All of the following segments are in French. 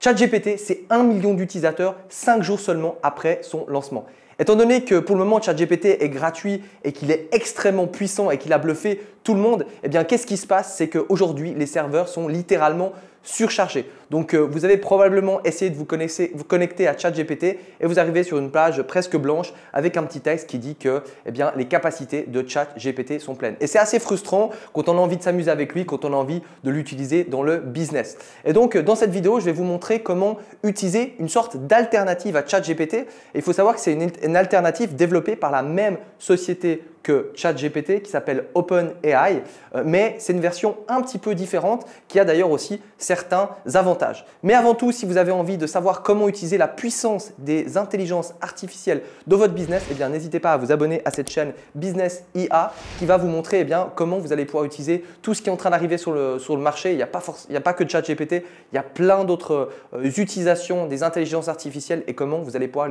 ChatGPT, c'est 1 million d'utilisateurs 5 jours seulement après son lancement. Étant donné que pour le moment ChatGPT est gratuit et qu'il est extrêmement puissant et qu'il a bluffé tout le monde, eh bien qu'est-ce qui se passe? C'est qu'aujourd'hui les serveurs sont littéralement surchargés. Donc vous avez probablement essayé de vous connecter à ChatGPT et vous arrivez sur une page presque blanche avec un petit texte qui dit que les capacités de ChatGPT sont pleines. Et c'est assez frustrant quand on a envie de s'amuser avec lui, quand on a envie de l'utiliser dans le business. Et donc dans cette vidéo, je vais vous montrer comment utiliser une sorte d'alternative à ChatGPT. Et il faut savoir que c'est une alternative développée par la même société que ChatGPT qui s'appelle OpenAI, mais c'est une version un petit peu différente qui a d'ailleurs aussi certains avantages. Mais avant tout, si vous avez envie de savoir comment utiliser la puissance des intelligences artificielles dans votre business, eh bien n'hésitez pas à vous abonner à cette chaîne Business IA qui va vous montrer comment vous allez pouvoir utiliser tout ce qui est en train d'arriver sur le marché. Il n'y a pas que ChatGPT, il y a plein d'autres utilisations des intelligences artificielles et comment vous allez pouvoir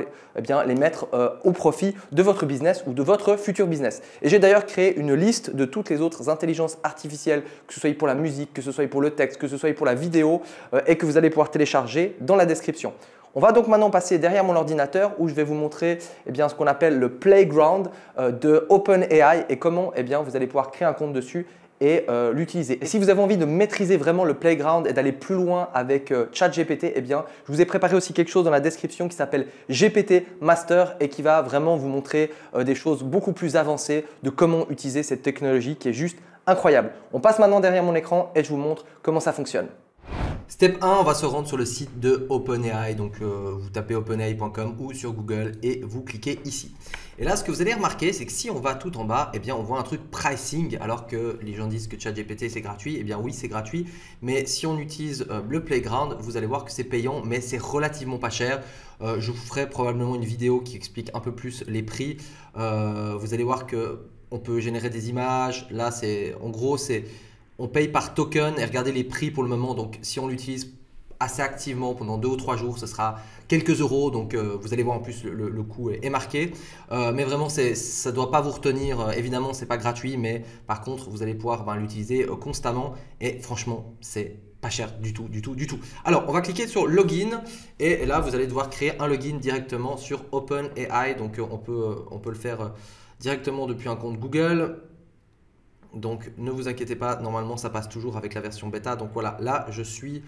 les mettre au profit de votre business ou de votre futur business. Et j'ai d'ailleurs créé une liste de toutes les autres intelligences artificielles, que ce soit pour la musique, que ce soit pour le texte, que ce soit pour la vidéo et que vous allez pouvoir télécharger dans la description. On va donc maintenant passer derrière mon ordinateur où je vais vous montrer ce qu'on appelle le playground de OpenAI et comment vous allez pouvoir créer un compte dessus et l'utiliser. Et si vous avez envie de maîtriser vraiment le playground et d'aller plus loin avec ChatGPT, je vous ai préparé aussi quelque chose dans la description qui s'appelle GPT Master et qui va vraiment vous montrer des choses beaucoup plus avancées de comment utiliser cette technologie qui est juste incroyable. On passe maintenant derrière mon écran et je vous montre comment ça fonctionne. Step 1, on va se rendre sur le site de OpenAI, donc vous tapez openai.com ou sur Google et vous cliquez ici. Et là, ce que vous allez remarquer, c'est que si on va tout en bas, on voit un truc pricing, alors que les gens disent que ChatGPT c'est gratuit. Eh bien oui, c'est gratuit, mais si on utilise le Playground, vous allez voir que c'est payant, mais c'est relativement pas cher. Je vous ferai probablement une vidéo qui explique un peu plus les prix. Vous allez voir que on peut générer des images. Là, en gros, on paye par token et regardez les prix pour le moment. Donc, si on l'utilise assez activement pendant 2 ou 3 jours, ce sera quelques euros. Donc, vous allez voir en plus le coût est marqué. Mais vraiment, ça ne doit pas vous retenir. Évidemment, ce n'est pas gratuit, mais par contre, vous allez pouvoir l'utiliser constamment. Et franchement, c'est pas cher du tout. Alors, on va cliquer sur Login et là, vous allez devoir créer un login directement sur OpenAI. Donc, on peut le faire directement depuis un compte Google. Donc ne vous inquiétez pas, normalement ça passe toujours avec la version bêta. Donc voilà, là je suis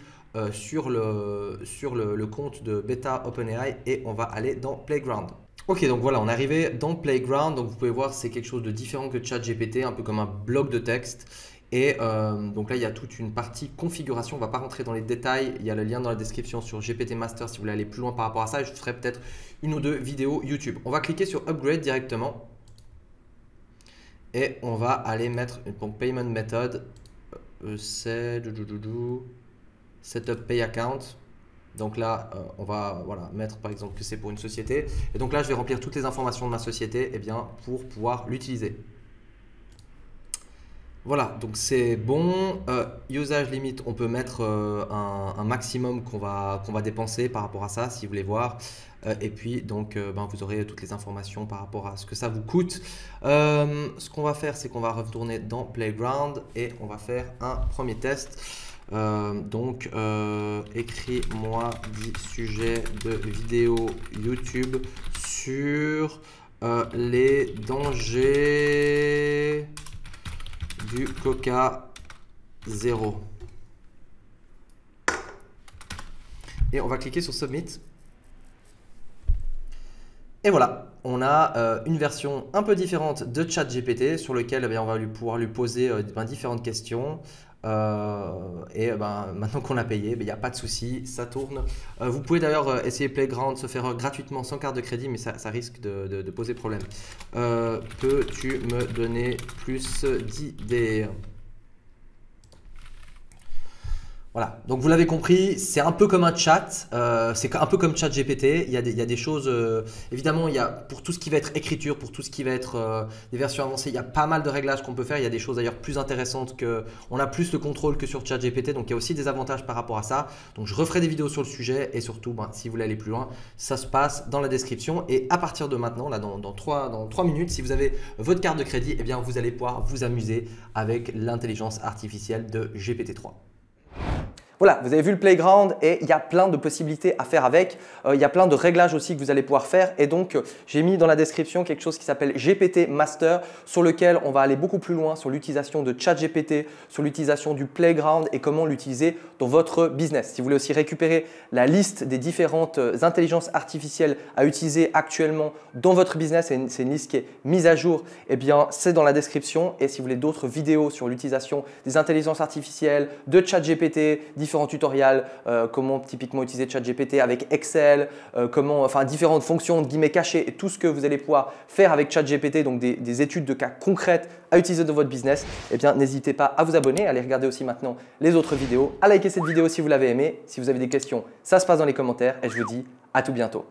sur le compte de bêta OpenAI et on va aller dans Playground. Ok, donc voilà, on est arrivé dans Playground. Donc vous pouvez voir, c'est quelque chose de différent que ChatGPT, un peu comme un bloc de texte. Et donc là, il y a toute une partie configuration. On ne va pas rentrer dans les détails. Il y a le lien dans la description sur GPT Master si vous voulez aller plus loin par rapport à ça. Et je ferai peut-être une ou deux vidéos YouTube. On va cliquer sur Upgrade directement. Et on va aller mettre une payment method, c'est setup pay account. Donc là, on va mettre par exemple que c'est pour une société. Et donc là, je vais remplir toutes les informations de ma société pour pouvoir l'utiliser. Voilà, donc c'est bon. Usage limit, on peut mettre un maximum qu'on va dépenser par rapport à ça, si vous voulez voir. Et puis, donc, vous aurez toutes les informations par rapport à ce que ça vous coûte. Ce qu'on va faire, c'est qu'on va retourner dans Playground et on va faire un premier test. Écris-moi 10 sujets de vidéos YouTube sur les dangers du Coca Zéro. Et on va cliquer sur Submit. Et voilà, on a une version un peu différente de ChatGPT sur lequel on va pouvoir lui poser différentes questions. Maintenant qu'on a payé, il n'y a pas de souci, ça tourne. Vous pouvez d'ailleurs essayer Playground, se faire gratuitement sans carte de crédit, mais ça risque de poser problème. Peux-tu me donner plus d'idées? Voilà, donc vous l'avez compris, c'est un peu comme un chat, c'est un peu comme ChatGPT. Il y a des choses, évidemment, il y a pour tout ce qui va être écriture, pour tout ce qui va être des versions avancées, il y a pas mal de réglages qu'on peut faire. Il y a des choses d'ailleurs plus intéressantes on a plus de contrôle que sur ChatGPT, donc il y a aussi des avantages par rapport à ça. Donc je referai des vidéos sur le sujet et surtout, si vous voulez aller plus loin, ça se passe dans la description. Et à partir de maintenant, là dans 3 minutes, si vous avez votre carte de crédit, vous allez pouvoir vous amuser avec l'intelligence artificielle de GPT-3. Voilà, vous avez vu le playground et il y a plein de possibilités à faire avec. Il y a plein de réglages aussi que vous allez pouvoir faire et donc j'ai mis dans la description quelque chose qui s'appelle GPT Master sur lequel on va aller beaucoup plus loin sur l'utilisation de ChatGPT, sur l'utilisation du playground et comment l'utiliser dans votre business. Si vous voulez aussi récupérer la liste des différentes intelligences artificielles à utiliser actuellement dans votre business, c'est une liste qui est mise à jour, eh bien c'est dans la description. Et si vous voulez d'autres vidéos sur l'utilisation des intelligences artificielles, de ChatGPT, différents tutoriels, comment typiquement utiliser ChatGPT avec Excel, différentes fonctions de guillemets cachées et tout ce que vous allez pouvoir faire avec ChatGPT, donc des études de cas concrètes à utiliser dans votre business, eh bien n'hésitez pas à vous abonner, à aller regarder aussi maintenant les autres vidéos, à liker cette vidéo si vous l'avez aimée. Si vous avez des questions, ça se passe dans les commentaires et je vous dis à tout bientôt.